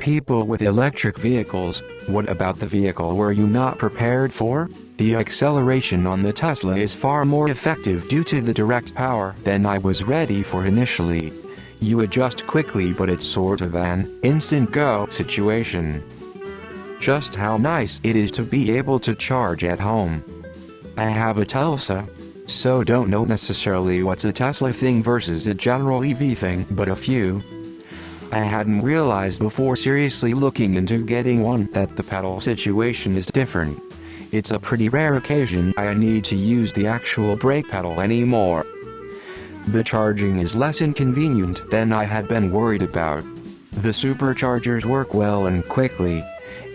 people with electric vehicles, what about the vehicle were you not prepared for? The acceleration on the Tesla is far more effective due to the direct power than I was ready for initially. You adjust quickly, but it's sort of an instant go situation. Just how nice it is to be able to charge at home. I have a Tesla, so don't know necessarily what's a Tesla thing versus a general EV thing, but a few. I hadn't realized before seriously looking into getting one that the pedal situation is different. It's a pretty rare occasion I need to use the actual brake pedal anymore. The charging is less inconvenient than I had been worried about. The superchargers work well and quickly,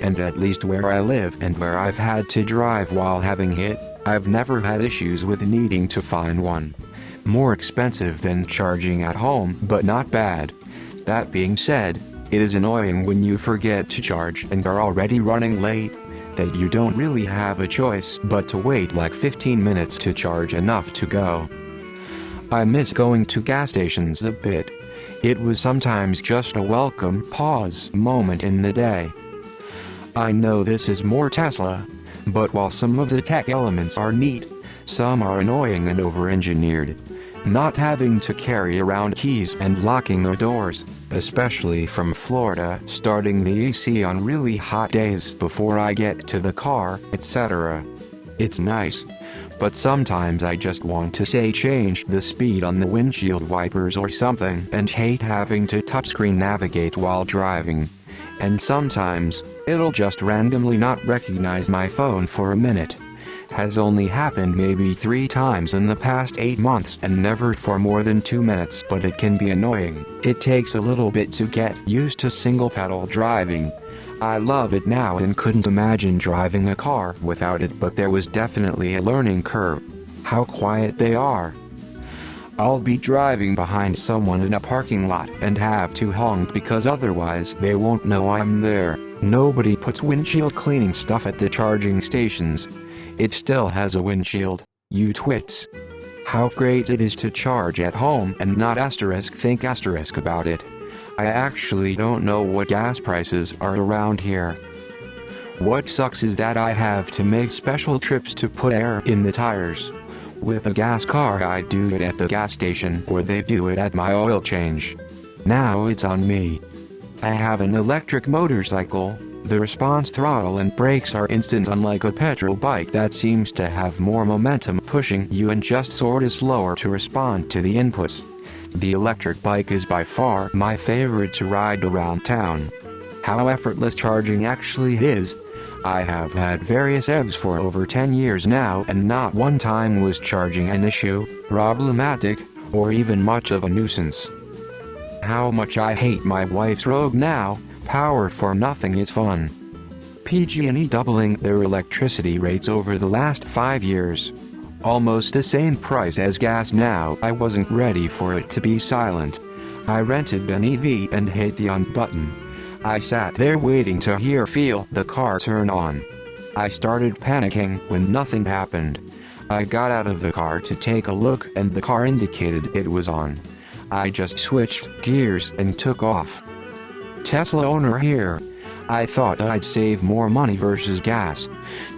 and at least where I live and where I've had to drive while having hit, I've never had issues with needing to find one. More expensive than charging at home, but not bad. That being said, it is annoying when you forget to charge and are already running late, that you don't really have a choice but to wait like 15 minutes to charge enough to go. I miss going to gas stations a bit. It was sometimes just a welcome pause moment in the day. I know this is more Tesla, but while some of the tech elements are neat, some are annoying and over-engineered. Not having to carry around keys and locking the doors, especially from Florida, starting the AC on really hot days before I get to the car, etc. It's nice, but sometimes I just want to say change the speed on the windshield wipers or something and hate having to touchscreen navigate while driving. And sometimes, it'll just randomly not recognize my phone for a minute. Has only happened maybe 3 times in the past 8 months and never for more than 2 minutes, but it can be annoying. It takes a little bit to get used to single pedal driving. I love it now and couldn't imagine driving a car without it, but there was definitely a learning curve. How quiet they are. I'll be driving behind someone in a parking lot and have to honk because otherwise they won't know I'm there. Nobody puts windshield cleaning stuff at the charging stations. It still has a windshield, you twits. How great it is to charge at home and not think about it. I actually don't know what gas prices are around here. What sucks is that I have to make special trips to put air in the tires. With a gas car I do it at the gas station or they do it at my oil change. Now it's on me. I have an electric motorcycle. The response throttle and brakes are instant, unlike a petrol bike that seems to have more momentum pushing you and just sorta slower to respond to the inputs. The electric bike is by far my favorite to ride around town. How effortless charging actually is. I have had various EVs for over 10 years now and not one time was charging an issue, problematic, or even much of a nuisance. How much I hate my wife's Rogue now. Power for nothing is fun. PG&E doubling their electricity rates over the last 5 years. Almost the same price as gas now. I wasn't ready for it to be silent. I rented an EV and hit the on button. I sat there waiting to feel the car turn on. I started panicking when nothing happened. I got out of the car to take a look and the car indicated it was on. I just switched gears and took off. Tesla owner here. I thought I'd save more money versus gas.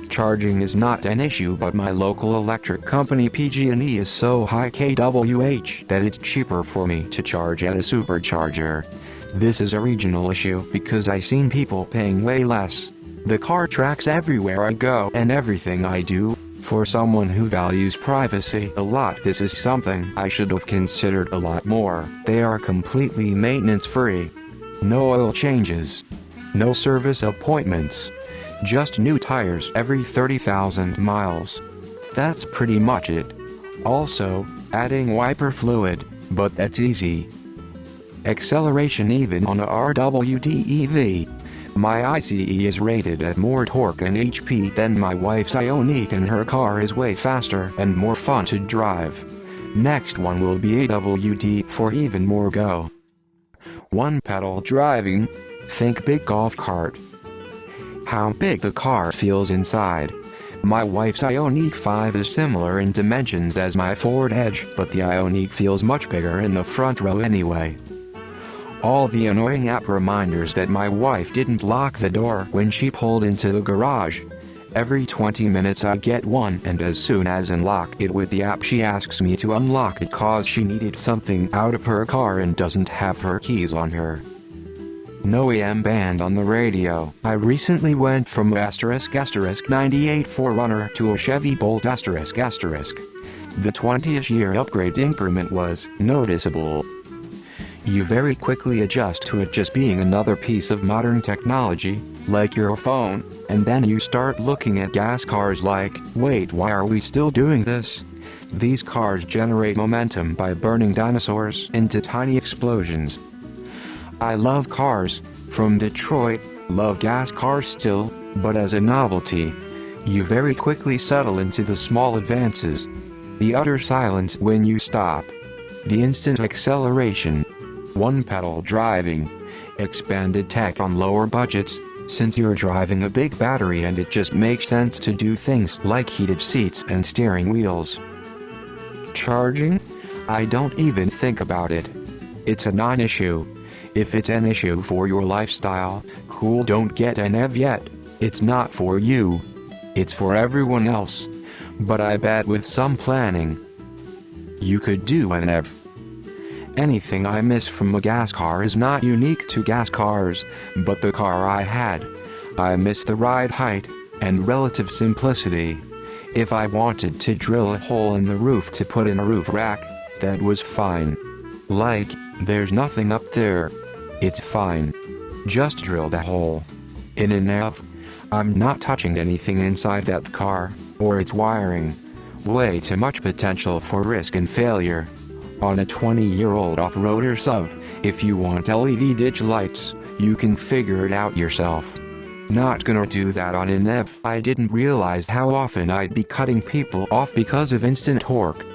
Charging is not an issue, but my local electric company PG&E is so high kWh that it's cheaper for me to charge at a supercharger. This is a regional issue because I seen people paying way less. The car tracks everywhere I go and everything I do. For someone who values privacy a lot, this is something I should have considered a lot more. They are completely maintenance free. No oil changes. No service appointments. Just new tires every 30,000 miles. That's pretty much it. Also, adding wiper fluid, but that's easy. Acceleration even on a RWD EV. My ICE is rated at more torque and HP than my wife's Ioniq, and her car is way faster and more fun to drive. Next one will be AWD for even more go. One pedal driving. Think big golf cart. How big the car feels inside. My wife's Ioniq 5 is similar in dimensions as my Ford Edge, but the Ioniq feels much bigger in the front row anyway. All the annoying app reminders that my wife didn't lock the door when she pulled into the garage. Every 20 minutes I get one, and as soon as unlock it with the app she asks me to unlock it cause she needed something out of her car and doesn't have her keys on her. No AM band on the radio. I recently went from ***98 4Runner to a Chevy Bolt ****. The 20th year upgrade increment was noticeable. You very quickly adjust to it just being another piece of modern technology, like your phone, and then you start looking at gas cars like, wait, why are we still doing this? These cars generate momentum by burning dinosaurs into tiny explosions. I love cars, from Detroit, love gas cars still, but as a novelty, you very quickly settle into the small advances. The utter silence when you stop. The instant acceleration. One-pedal driving. Expanded tech on lower budgets, since you're driving a big battery and it just makes sense to do things like heated seats and steering wheels. Charging? I don't even think about it. It's a non-issue. If it's an issue for your lifestyle, cool, don't get an EV yet. It's not for you. It's for everyone else. But I bet with some planning, you could do an EV. Anything I miss from a gas car is not unique to gas cars, but the car I had. I miss the ride height, and relative simplicity. If I wanted to drill a hole in the roof to put in a roof rack, that was fine. Like, there's nothing up there. It's fine. Just drill the hole. In an EV, I'm not touching anything inside that car, or its wiring. Way too much potential for risk and failure. On a 20-year-old off-roader SUV, if you want LED ditch lights, you can figure it out yourself. Not gonna do that on an EV. I didn't realize how often I'd be cutting people off because of instant torque.